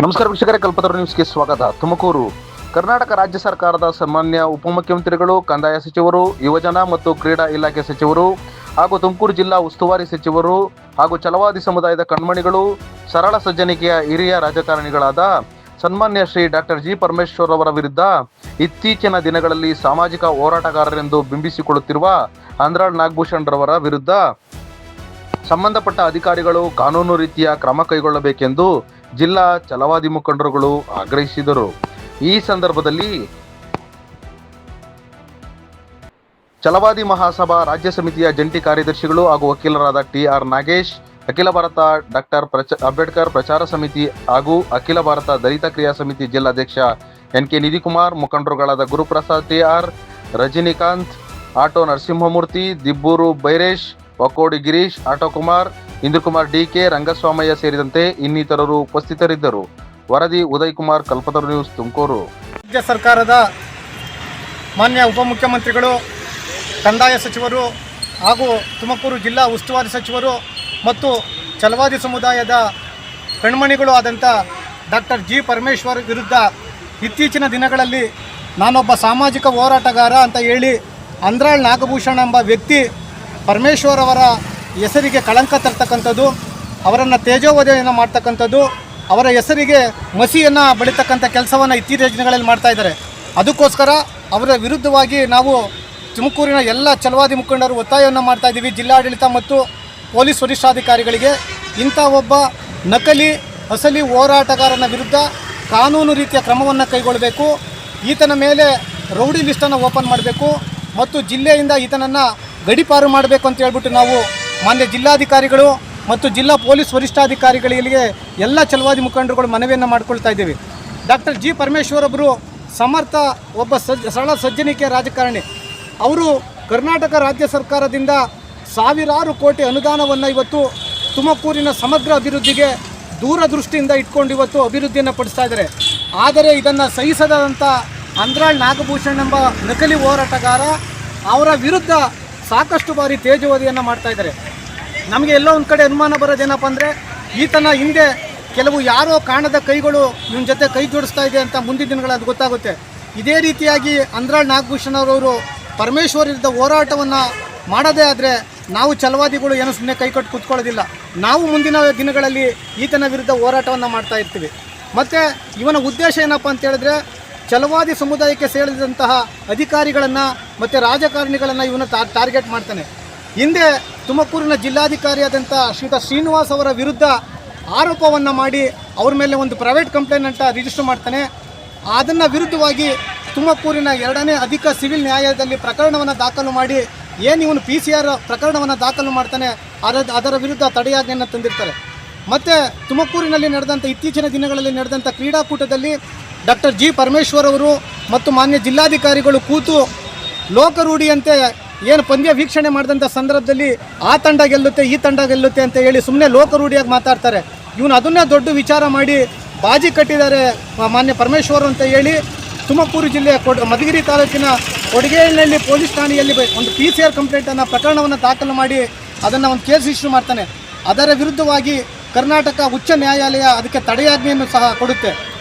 ನಮಸ್ಕಾರ ವೀಕ್ಷಕರೇ, ಕಲ್ಪತರು ನ್ಯೂಸ್ಗೆ ಸ್ವಾಗತ. ತುಮಕೂರು ಕರ್ನಾಟಕ ರಾಜ್ಯ ಸರ್ಕಾರದ ಸನ್ಮಾನ್ಯ ಉಪಮುಖ್ಯಮಂತ್ರಿಗಳು, ಕಂದಾಯ ಸಚಿವರು, ಯುವಜನ ಮತ್ತು ಕ್ರೀಡಾ ಇಲಾಖೆ ಸಚಿವರು ಹಾಗೂ ತುಮಕೂರು ಜಿಲ್ಲಾ ಉಸ್ತುವಾರಿ ಸಚಿವರು ಹಾಗೂ ಛಲವಾದಿ ಸಮುದಾಯದ ಕಣ್ಮಣಿಗಳು, ಸರಳ ಸಜ್ಜನಿಕೆಯ ಹಿರಿಯ ರಾಜಕಾರಣಿಗಳಾದ ಸನ್ಮಾನ್ಯ ಶ್ರೀ ಡಾಕ್ಟರ್ ಜಿ ಪರಮೇಶ್ವರ್ ಅವರ ವಿರುದ್ಧ ಇತ್ತೀಚಿನ ದಿನಗಳಲ್ಲಿ ಸಾಮಾಜಿಕ ಹೋರಾಟಗಾರರೆಂದು ಬಿಂಬಿಸಿಕೊಳ್ಳುತ್ತಿರುವ ಅಂದ್ರಾಳ್ ನಾಗಭೂಷಣ್ ರವರ ವಿರುದ್ಧ ಸಂಬಂಧಪಟ್ಟ ಅಧಿಕಾರಿಗಳು ಕಾನೂನು ರೀತಿಯ ಕ್ರಮ ಕೈಗೊಳ್ಳಬೇಕೆಂದು ಜಿಲ್ಲಾ ಛಲವಾದಿ ಮುಖಂಡರುಗಳು ಆಗ್ರಹಿಸಿದರು. ಈ ಸಂದರ್ಭದಲ್ಲಿ ಛಲವಾದಿ ಮಹಾಸಭಾ ರಾಜ್ಯ ಸಮಿತಿಯ ಜಂಟಿ ಕಾರ್ಯದರ್ಶಿಗಳು ಹಾಗೂ ವಕೀಲರಾದ ಟಿ.ಆರ್. ನಾಗೇಶ್, ಅಖಿಲ ಭಾರತ ಡಾಕ್ಟರ್ ಅಂಬೇಡ್ಕರ್ ಪ್ರಚಾರ ಸಮಿತಿ ಹಾಗೂ ಅಖಿಲ ಭಾರತ ದಲಿತ ಕ್ರಿಯಾ ಸಮಿತಿ ಜಿಲ್ಲಾಧ್ಯಕ್ಷ ಎನ್.ಕೆ. ನಿಧಿಕುಮಾರ್, ಮುಖಂಡರುಗಳಾದ ಗುರುಪ್ರಸಾದ್ ಟಿ.ಆರ್., ರಜನಿಕಾಂತ್, ಆಟೋ ನರಸಿಂಹಮೂರ್ತಿ, ದಿಬ್ಬೂರು ಬೈರೇಶ್, ಒಕ್ಕೋಡಿ ಗಿರೀಶ್, ಆಟೋ ಕುಮಾರ್, ಇಂದ್ರಕುಮಾರ್ ಡಿ.ಕೆ., ರಂಗಸ್ವಾಮಯ್ಯ ಸೇರಿದಂತೆ ಇನ್ನಿತರರು ಉಪಸ್ಥಿತರಿದ್ದರು. ವರದಿ ಉದಯ್ ಕುಮಾರ್, ಕಲ್ಪತರು ನ್ಯೂಸ್, ತುಮಕೂರು. ರಾಜ್ಯ ಸರ್ಕಾರದ ಮಾನ್ಯ ಉಪಮುಖ್ಯಮಂತ್ರಿಗಳು, ಕಂದಾಯ ಸಚಿವರು ಹಾಗೂ ತುಮಕೂರು ಜಿಲ್ಲಾ ಉಸ್ತುವಾರಿ ಸಚಿವರು ಮತ್ತು ಛಲವಾದಿ ಸಮುದಾಯದ ಕಣ್ಮಣಿಗಳು ಆದಂಥ ಡಾಕ್ಟರ್ ಜಿ ಪರಮೇಶ್ವರ್ ವಿರುದ್ಧ ಇತ್ತೀಚಿನ ದಿನಗಳಲ್ಲಿ ನಾನೊಬ್ಬ ಸಾಮಾಜಿಕ ಹೋರಾಟಗಾರ ಅಂತ ಹೇಳಿ ಅಂದ್ರಾಳ್ ನಾಗಭೂಷಣ್ ಎಂಬ ವ್ಯಕ್ತಿ ಪರಮೇಶ್ವರ್ ಅವರ ಹೆಸರಿಗೆ ಕಳಂಕ ತರ್ತಕ್ಕಂಥದ್ದು, ಅವರನ್ನು ತೇಜೋವಧೆಯನ್ನು ಮಾಡ್ತಕ್ಕಂಥದ್ದು, ಅವರ ಹೆಸರಿಗೆ ಮಸಿಯನ್ನು ಬಳಿತಕ್ಕಂಥ ಕೆಲಸವನ್ನು ಇತ್ತೀಚಿನ ದಿನಗಳಲ್ಲಿ ಮಾಡ್ತಾ ಇದ್ದಾರೆ. ಅದಕ್ಕೋಸ್ಕರ ಅವರ ವಿರುದ್ಧವಾಗಿ ನಾವು ತುಮಕೂರಿನ ಎಲ್ಲ ಛಲವಾದಿ ಮುಖಂಡರು ಒತ್ತಾಯವನ್ನು ಮಾಡ್ತಾ ಇದ್ದೀವಿ. ಜಿಲ್ಲಾಡಳಿತ ಮತ್ತು ಪೊಲೀಸ್ ವರಿಷ್ಠಾಧಿಕಾರಿಗಳಿಗೆ ಇಂಥ ಒಬ್ಬ ನಕಲಿ ಅಸಲಿ ಹೋರಾಟಗಾರನ ವಿರುದ್ಧ ಕಾನೂನು ರೀತಿಯ ಕ್ರಮವನ್ನು ಕೈಗೊಳ್ಳಬೇಕು. ಈತನ ಮೇಲೆ ರೌಡಿ ಲಿಸ್ಟನ್ನು ಓಪನ್ ಮಾಡಬೇಕು ಮತ್ತು ಜಿಲ್ಲೆಯಿಂದ ಈತನನ್ನು ಗಡಿಪಾರು ಮಾಡಬೇಕು ಅಂತ ಹೇಳ್ಬಿಟ್ಟು ನಾವು ಮಾನ್ಯ ಜಿಲ್ಲಾಧಿಕಾರಿಗಳು ಮತ್ತು ಜಿಲ್ಲಾ ಪೊಲೀಸ್ ವರಿಷ್ಠಾಧಿಕಾರಿಗಳಿಗೆ ಎಲ್ಲ ಛಲವಾದಿ ಮುಖಂಡರುಗಳು ಮನವಿಯನ್ನು ಮಾಡಿಕೊಳ್ತಾ ಇದ್ದೀವಿ. ಡಾಕ್ಟರ್ ಜಿ ಪರಮೇಶ್ವರ್ ಒಬ್ಬರು ಸಮರ್ಥ ಒಬ್ಬ ಸರಳ ಸಜ್ಜನಿಕೆಯ ರಾಜಕಾರಣಿ. ಅವರು ಕರ್ನಾಟಕ ರಾಜ್ಯ ಸರ್ಕಾರದಿಂದ ಸಾವಿರಾರು ಕೋಟಿ ಅನುದಾನವನ್ನು ಇವತ್ತು ತುಮಕೂರಿನ ಸಮಗ್ರ ಅಭಿವೃದ್ಧಿಗೆ ದೂರದೃಷ್ಟಿಯಿಂದ ಇಟ್ಕೊಂಡು ಇವತ್ತು ಅಭಿವೃದ್ಧಿಯನ್ನು ಪಡಿಸ್ತಾ ಇದ್ದಾರೆ. ಆದರೆ ಇದನ್ನು ಸಹಿಸದಂಥ ಅಂದ್ರಾಳ್ ನಾಗಭೂಷಣ್ ಎಂಬ ನಕಲಿ ಹೋರಾಟಗಾರ ಅವರ ವಿರುದ್ಧ ಸಾಕಷ್ಟು ಬಾರಿ ತೇಜೋವಧಿಯನ್ನು ಮಾಡ್ತಾ ಇದ್ದಾರೆ. ನಮಗೆ ಎಲ್ಲೋ ಒಂದು ಕಡೆ ಅನುಮಾನ ಬರೋದೇನಪ್ಪ ಅಂದರೆ, ಈತನ ಹಿಂದೆ ಕೆಲವು ಯಾರೋ ಕಾಣದ ಕೈಗಳು ಇವನ ಜೊತೆ ಕೈ ಜೋಡಿಸ್ತಾ ಇದೆ ಅಂತ ಮುಂದಿನ ದಿನಗಳಲ್ಲಿ ಅದು ಗೊತ್ತಾಗುತ್ತೆ. ಇದೇ ರೀತಿಯಾಗಿ ಅಂದ್ರಾಳ್ ನಾಗಭೂಷಣ್ ಅವರವರು ಪರಮೇಶ್ವರ್ ವಿರುದ್ಧ ಹೋರಾಟವನ್ನು ಮಾಡೋದೇ ಆದರೆ ನಾವು ಛಲವಾದಿಗಳು ಏನು ಸುಮ್ಮನೆ ಕೈ ಕಟ್ಟು ಕೂತ್ಕೊಳ್ಳೋದಿಲ್ಲ. ನಾವು ಮುಂದಿನ ದಿನಗಳಲ್ಲಿ ಈತನ ವಿರುದ್ಧ ಹೋರಾಟವನ್ನು ಮಾಡ್ತಾ ಇರ್ತೀವಿ. ಮತ್ತು ಇವನ ಉದ್ದೇಶ ಏನಪ್ಪ ಅಂತ ಹೇಳಿದ್ರೆ, ಛಲವಾದಿ ಸಮುದಾಯಕ್ಕೆ ಸೇರಿದಂತಹ ಅಧಿಕಾರಿಗಳನ್ನು ಮತ್ತು ರಾಜಕಾರಣಿಗಳನ್ನು ಇವನು ಟಾರ್ಗೆಟ್ ಮಾಡ್ತಾನೆ. ಹಿಂದೆ ತುಮಕೂರಿನ ಜಿಲ್ಲಾಧಿಕಾರಿಯಾದಂಥ ಶ್ರೀಯುತ ಶ್ರೀನಿವಾಸ್ ಅವರ ವಿರುದ್ಧ ಆರೋಪವನ್ನು ಮಾಡಿ ಅವ್ರ ಮೇಲೆ ಒಂದು ಪ್ರೈವೇಟ್ ಕಂಪ್ಲೇಂಟ್ ಅಂತ ರಿಜಿಸ್ಟರ್ ಮಾಡ್ತಾನೆ. ಅದನ್ನು ವಿರುದ್ಧವಾಗಿ ತುಮಕೂರಿನ 2ನೇ ಅಧಿಕ ಸಿವಿಲ್ ನ್ಯಾಯಾಲಯದಲ್ಲಿ ಪ್ರಕರಣವನ್ನು ದಾಖಲು ಮಾಡಿ ಏನು ಇವನು PCR ಪ್ರಕರಣವನ್ನು ದಾಖಲು ಮಾಡ್ತಾನೆ, ಅದರ ವಿರುದ್ಧ ತಡೆಯಾಜ್ಞೆಯನ್ನು ತಂದಿರ್ತಾರೆ. ಮತ್ತು ತುಮಕೂರಿನಲ್ಲಿ ನಡೆದಂಥ ಇತ್ತೀಚಿನ ದಿನಗಳಲ್ಲಿ ನಡೆದಂಥ ಕ್ರೀಡಾಕೂಟದಲ್ಲಿ ಡಾಕ್ಟರ್ ಜಿ ಪರಮೇಶ್ವರ್ ಅವರು ಮತ್ತು ಮಾನ್ಯ ಜಿಲ್ಲಾಧಿಕಾರಿಗಳು ಕೂತು ಲೋಕರೂಢಿಯಂತೆ ಏನು ಪಂದ್ಯ ವೀಕ್ಷಣೆ ಮಾಡಿದಂಥ ಸಂದರ್ಭದಲ್ಲಿ ಆ ತಂಡ ಗೆಲ್ಲುತ್ತೆ, ಈ ತಂಡ ಗೆಲ್ಲುತ್ತೆ ಅಂತ ಹೇಳಿ ಸುಮ್ಮನೆ ಲೋಕರೂಢಿಯಾಗಿ ಮಾತಾಡ್ತಾರೆ. ಇವನು ಅದನ್ನೇ ದೊಡ್ಡ ವಿಚಾರ ಮಾಡಿ ಬಾಜಿ ಕಟ್ಟಿದ್ದಾರೆ ಮಾನ್ಯ ಪರಮೇಶ್ವರ್ ಅಂತ ಹೇಳಿ ತುಮಕೂರು ಜಿಲ್ಲೆಯ ಮಧುಗಿರಿ ತಾಲೂಕಿನ ಕೊಡಗೇನಹಳ್ಳಿ ಪೊಲೀಸ್ ಠಾಣೆಯಲ್ಲಿ ಒಂದು PCR ಕಂಪ್ಲೇಂಟನ್ನು ಪ್ರಕರಣವನ್ನು ದಾಖಲು ಮಾಡಿ ಅದನ್ನು ಒಂದು ಕೇಸ್ ಇಶ್ಯೂ ಮಾಡ್ತಾನೆ. ಅದರ ವಿರುದ್ಧವಾಗಿ ಕರ್ನಾಟಕ ಉಚ್ಚ ನ್ಯಾಯಾಲಯ ಅದಕ್ಕೆ ತಡೆಯಾಜ್ಞೆಯನ್ನು ಸಹ ಕೊಡುತ್ತೆ.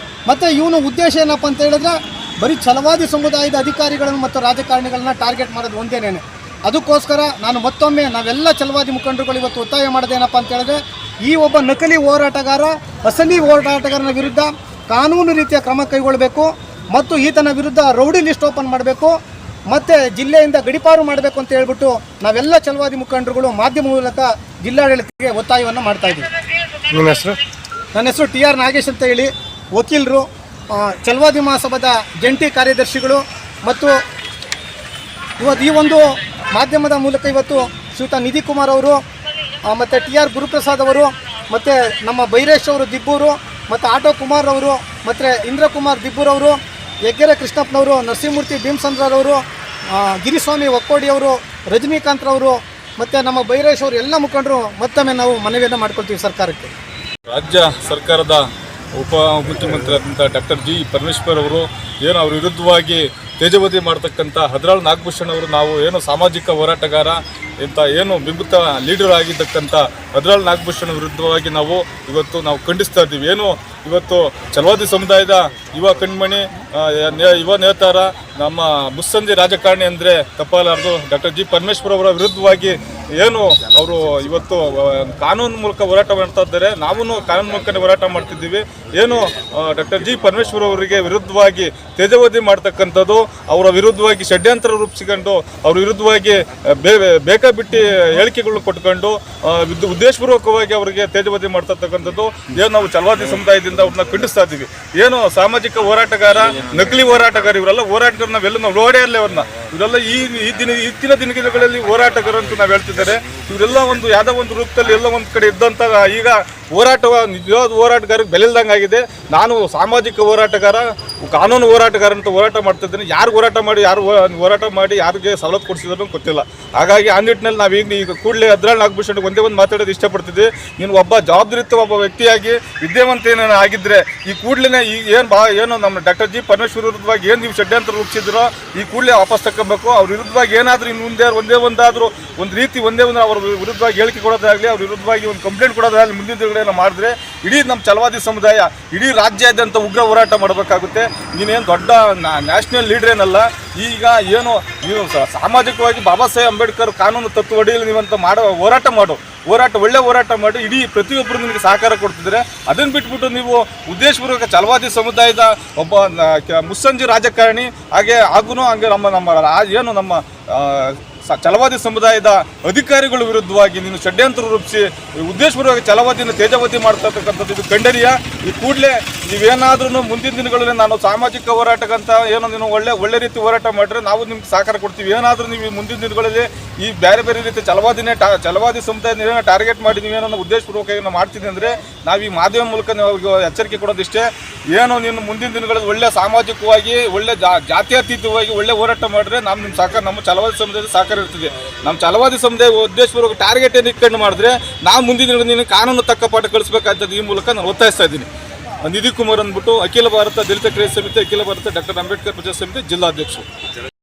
ಮತ್ತು ಇವನು ಉದ್ದೇಶ ಏನಪ್ಪ ಅಂತ ಹೇಳಿದ್ರೆ, ಬರೀ ಛಲವಾದಿ ಸಮುದಾಯದ ಅಧಿಕಾರಿಗಳನ್ನು ಮತ್ತು ರಾಜಕಾರಣಿಗಳನ್ನ ಟಾರ್ಗೆಟ್ ಮಾಡೋದು ಒಂದೇನೇನೆ. ಅದಕ್ಕೋಸ್ಕರ ನಾನು ಮತ್ತೊಮ್ಮೆ ನಾವೆಲ್ಲ ಛಲವಾದಿ ಮುಖಂಡರುಗಳು ಇವತ್ತು ಒತ್ತಾಯ ಮಾಡೋದೇನಪ್ಪ ಅಂತ ಹೇಳಿದ್ರೆ, ಈ ಒಬ್ಬ ನಕಲಿ ಹೋರಾಟಗಾರ ಅಸಲಿ ಹೋರಾಟಗಾರನ ವಿರುದ್ಧ ಕಾನೂನು ರೀತಿಯ ಕ್ರಮ ಕೈಗೊಳ್ಳಬೇಕು ಮತ್ತು ಈತನ ವಿರುದ್ಧ ರೌಡಿ ಲಿಸ್ಟ್ ಓಪನ್ ಮಾಡಬೇಕು ಮತ್ತು ಜಿಲ್ಲೆಯಿಂದ ಗಡಿಪಾರು ಮಾಡಬೇಕು ಅಂತ ಹೇಳ್ಬಿಟ್ಟು ನಾವೆಲ್ಲ ಛಲವಾದಿ ಮುಖಂಡರುಗಳು ಮಾಧ್ಯಮ ಮೂಲಕ ಜಿಲ್ಲಾಡಳಿತಕ್ಕೆ ಒತ್ತಾಯವನ್ನು ಮಾಡ್ತಾ ಇದ್ದೀವಿ. ನಿಮ್ಮ ಹೆಸರು? ನನ್ನ ಹೆಸರು ಟಿ.ಆರ್. ನಾಗೇಶ್ ಅಂತ ಹೇಳಿ, ವಕೀಲರು, ಛಲವಾದಿ ಮಹಾಸಭಾದ ಜಂಟಿ ಕಾರ್ಯದರ್ಶಿಗಳು ಮತ್ತು ಇವತ್ತು ಈ ಒಂದು ಮಾಧ್ಯಮದ ಮೂಲಕ ಇವತ್ತು ಶ್ರೀಯುತ ನಿಧಿಕುಮಾರ್ ಅವರು ಮತ್ತು ಟಿ.ಆರ್. ಗುರುಪ್ರಸಾದ್ ಅವರು ಮತ್ತು ನಮ್ಮ ಬೈರೇಶ್ ಅವರು ದಿಬ್ಬೂರು ಮತ್ತು ಆಟೋ ಕುಮಾರ್ ಅವರು ಮತ್ತು ಇಂದ್ರಕುಮಾರ್ ದಿಬ್ಬೂರವರು, ಹೆಗ್ಗೆರೆ ಕೃಷ್ಣಪ್ಪನವರು, ನರಸಿಂಹಮೂರ್ತಿ ಭೀಮಸಂದ್ರರವರು, ಗಿರಿಸ್ವಾಮಿ ಒಕ್ಕೋಡಿಯವರು, ರಜನಿಕಾಂತ್ರವರು ಮತ್ತು ನಮ್ಮ ಬೈರೇಶ್ ಅವರು ಎಲ್ಲ ಮುಖಂಡರು ಮತ್ತೊಮ್ಮೆ ನಾವು ಮನವಿಯನ್ನು ಮಾಡ್ಕೊಳ್ತೀವಿ ಸರ್ಕಾರಕ್ಕೆ. ರಾಜ್ಯ ಸರ್ಕಾರದ ಉಪ ಮುಖ್ಯಮಂತ್ರಿ ಆದಂಥ ಡಾಕ್ಟರ್ ಜಿ ಪರಮೇಶ್ವರ್ ಅವರು ಏನು ಅವ್ರ ವಿರುದ್ಧವಾಗಿ ತೇಜವಧಿ ಮಾಡ್ತಕ್ಕಂಥ ಹದ್ರಾಳ್ ನಾಗಭೂಷಣ್ ಅವರು ನಾವು ಏನು ಸಾಮಾಜಿಕ ಹೋರಾಟಗಾರ ಇಂಥ ಏನು ಬಿಂಬಿತ ಲೀಡರ್ ಆಗಿದ್ದಕ್ಕಂಥ ಹದ್ರಾಳ್ ನಾಗಭೂಷಣ್ ವಿರುದ್ಧವಾಗಿ ನಾವು ಇವತ್ತು ಖಂಡಿಸ್ತಾ ಇದ್ದೀವಿ. ಏನು ಇವತ್ತು ಛಲವಾದಿ ಸಮುದಾಯದ ಯುವ ಕಣ್ಮಣಿ ಯುವ ನೇತಾರ ನಮ್ಮ ಮುಸ್ಸಂಜೆ ರಾಜಕಾರಣಿ ಅಂದರೆ ತಪ್ಪಾಲಾರದು ಡಾಕ್ಟರ್ ಜಿ ಪರಮೇಶ್ವರ್ ಅವರ ವಿರುದ್ಧವಾಗಿ ಏನು ಅವರು ಇವತ್ತು ಕಾನೂನು ಮೂಲಕ ಹೋರಾಟ ಮಾಡ್ತಾ ಇದ್ದಾರೆ. ನಾವು ಕಾನೂನು ಮೂಲಕನೇ ಹೋರಾಟ ಮಾಡ್ತಿದ್ದೀವಿ. ಏನು ಡಾಕ್ಟರ್ ಜಿ ಪರಮೇಶ್ವರ್ ಅವರಿಗೆ ವಿರುದ್ಧವಾಗಿ ತೇಜವಧಿ ಮಾಡ್ತಕ್ಕಂಥದ್ದು, ಅವರ ವಿರುದ್ಧವಾಗಿ ಷಡ್ಯಂತ್ರ ರೂಪಿಸಿಕೊಂಡು ಅವ್ರ ವಿರುದ್ಧವಾಗಿ ಬೇಕಾಬಿಟ್ಟಿ ಹೇಳಿಕೆಗಳು ಕೊಟ್ಕೊಂಡು ಉದ್ದೇಶಪೂರ್ವಕವಾಗಿ ಅವರಿಗೆ ತೇಜವಧಿ ಮಾಡ್ತಕ್ಕಂಥದ್ದು ಏನು ನಾವು ಛಲವಾದಿ ಸಮುದಾಯದಿಂದ ಅವ್ರನ್ನ ಖಂಡಿಸ್ತಾ ಇದ್ದೀವಿ. ಏನು ಸಾಮಾಜಿಕ ಹೋರಾಟಗಾರ, ನಕಲಿ ಹೋರಾಟಗಾರ ಇವರೆಲ್ಲ ಹೋರಾಟಗಾರ ನಾವೆಲ್ಲ ನಾವು ನೋಡೇ ಇಲ್ಲ ಅವ್ರನ್ನ. ಇವರೆಲ್ಲ ಇತ್ತಿನ ದಿನಗಳಲ್ಲಿ ಹೋರಾಟಗಾರ ಅಂತ ನಾವು ಹೇಳ್ತಿದ್ದಾರೆ. ಇವರೆಲ್ಲ ಯಾವುದೋ ಒಂದು ರೂಪದಲ್ಲಿ ಎಲ್ಲ ಒಂದು ಕಡೆ ಇದ್ದಂಥ ಈಗ ನಿಜವಾದ ಹೋರಾಟಗಾರಕ್ಕೆ ಬೆಲೆ ಇಲ್ದಂಗೆ ಆಗಿದೆ. ನಾನು ಸಾಮಾಜಿಕ ಹೋರಾಟಗಾರ, ಕಾನೂನು ಹೋರಾಟಗಾರ ಅಂತ ಹೋರಾಟ ಮಾಡ್ತಿದ್ದೇನೆ. ಯಾರು ಹೋರಾಟ ಮಾಡಿ ಯಾರಿಗೆ ಸವಲತ್ತು ಕೊಡಿಸಿದ್ರು ಗೊತ್ತಿಲ್ಲ. ಹಾಗಾಗಿ ಆ ನಿಟ್ಟಿನಲ್ಲಿ ನಾವು ಈಗ ಕೂಡಲೇ ಹದ್ರಾಳ್ ನಾಗಭೂಷಣ್ ಒಂದೇ ಒಂದು ಮಾತಾಡೋದು ಇಷ್ಟಪಡ್ತಿದ್ದೆ. ನೀನು ಒಬ್ಬ ಜವಾಬ್ದಾರಿಯುತ ಒಬ್ಬ ವ್ಯಕ್ತಿಯಾಗಿ ವಿದ್ಯಾವಂತೇನ ಆಗಿದ್ದರೆ ಈ ಕೂಡಲೇ ಏನು ನಮ್ಮ ಡಾಕ್ಟರ್ ಜಿ ಪರಮೇಶ್ವರ್ ವಿರುದ್ಧವಾಗಿ ಏನು ನೀವು ಷಡ್ಯಂತ್ರ ರೂಪಿಸಿದ್ರೋ ಈ ಕೂಡಲೇ ವಾಪಸ್ ತಗೊಬೇಕು. ಅವ್ರ ವಿರುದ್ಧವಾಗಿ ಏನಾದರೂ ಇನ್ನು ಮುಂದೆ ಒಂದಾದರೂ ಒಂದು ರೀತಿ ಅವ್ರ ವಿರುದ್ಧವಾಗಿ ಹೇಳಿಕೆ ಕೊಡೋದಾಗಲಿ, ಅವ್ರ ವಿರುದ್ಧವಾಗಿ ಒಂದು ಕಂಪ್ಲೇಂಟ್ ಕೊಡೋದಾಗಲಿ ಮುಂದಿನ ದಿನಗಳನ್ನ ಮಾಡಿದ್ರೆ ಇಡೀ ನಮ್ಮ ಛಲವಾದಿ ಸಮುದಾಯ ಇಡೀ ರಾಜ್ಯಾದ್ಯಂತ ಉಗ್ರ ಹೋರಾಟ ಮಾಡಬೇಕಾಗುತ್ತೆ. ನೀನೇನು ದೊಡ್ಡ ನ್ಯಾಷನಲ್ ಲೀಡರ್ ಏನಲ್ಲ. ಈಗ ಏನು ನೀವು ಸಾಮಾಜಿಕವಾಗಿ ಬಾಬಾ ಸಾಹೇಬ್ ಅಂಬೇಡ್ಕರ್ ಕಾನೂನು ತತ್ವ ಅಡಿಯಲ್ಲಿ ನೀವಂತ ಒಳ್ಳೆ ಹೋರಾಟ ಮಾಡಿ ಇಡೀ ಪ್ರತಿಯೊಬ್ಬರು ನಿಮಗೆ ಸಹಕಾರ ಕೊಡ್ತಿದ್ರೆ, ಅದನ್ನು ಬಿಟ್ಬಿಟ್ಟು ನೀವು ಉದ್ದೇಶಪೂರ್ವಕ ಛಲವಾದಿ ಸಮುದಾಯದ ಒಬ್ಬ ಮುಸ್ಸಂಜೆ ರಾಜಕಾರಣಿ ಹಂಗೆ ನಮ್ಮ ಛಲವಾದಿ ಸಮುದಾಯದ ಅಧಿಕಾರಿಗಳ ವಿರುದ್ಧವಾಗಿ ನೀನು ಷಡ್ಯಂತ್ರ ರೂಪಿಸಿ ಉದ್ದೇಶಪೂರ್ವಕ ಛಲವಾದಿನ ತೇಜವಧಿ ಮಾಡ್ತಕ್ಕಂಥದ್ದು ಇದು ಖಂಡನೀಯ. ಈ ಕೂಡಲೇ ನೀವೇನಾದ್ರೂ ಮುಂದಿನ ದಿನಗಳಲ್ಲಿ ನಾನು ಸಾಮಾಜಿಕ ಹೋರಾಟಕ್ಕಂತ ನೀನು ಒಳ್ಳೆ ರೀತಿ ಹೋರಾಟ ಮಾಡಿದ್ರೆ ನಾವು ನಿಮ್ಗೆ ಸಹಕಾರ ಕೊಡ್ತೀವಿ. ಏನಾದರೂ ನೀವು ಮುಂದಿನ ದಿನಗಳಲ್ಲಿ ಈ ಬೇರೆ ರೀತಿ ಛಲವಾದಿ ಸಮುದಾಯ ಟಾರ್ಗೆಟ್ ಮಾಡಿ ನೀವೇನೋ ಉದ್ದೇಶಪೂರ್ವಕ ಮಾಡ್ತೀನಿ ಅಂದರೆ ನಾವು ಈ ಮಾಧ್ಯಮ ಮೂಲಕ ನಾವು ಎಚ್ಚರಿಕೆ ಕೊಡೋದಿಷ್ಟೇ. ನೀನು ಮುಂದಿನ ದಿನಗಳಲ್ಲಿ ಒಳ್ಳೆ ಸಾಮಾಜಿಕವಾಗಿ ಒಳ್ಳೆ ಜಾತ್ಯತೀತವಾಗಿ ಒಳ್ಳೆ ಹೋರಾಟ ಮಾಡಿದ್ರೆ ನಮ್ಮ ಸಹಕಾರ, ನಮ್ಮ ಛಲವಾದಿ ಸಮುದಾಯದ ಸಹಕಾರ ಇರ್ತದೆ. ನಮ್ಮ ಛಲವಾದಿ ಸಮುದಾಯ ಉದ್ದೇಶಪೂರ್ವಕ ಟಾರ್ಗೆಟ್ ಏನು ಇಟ್ಕೊಂಡು ಮಾಡಿದ್ರೆ ನಾವು ಮುಂದಿನ ದಿನಗಳಲ್ಲಿ ನೀನು ಕಾನೂನು ತಕ್ಕ ಪಾಠ ಕಳಿಸ್ಬೇಕಾಗ್ತದೆ. ಈ ಮೂಲಕ ನಾನು ಒತ್ತಾಯಿಸ್ತಾ ಇದ್ದೀನಿ. ನಿಧಿ ಕುಮಾರ್ ಅಂದ್ಬಿಟ್ಟು ಅಖಿಲ ಭಾರತ ದಲಿತ ಕ್ರಿಯಾ ಸಮಿತಿ, ಅಖಿಲ ಭಾರತ ಡಾಕ್ಟರ್ ಅಂಬೇಡ್ಕರ್ ಪ್ರಜಾ ಸಮಿತಿ ಜಿಲ್ಲಾಧ್ಯಕ್ಷರು.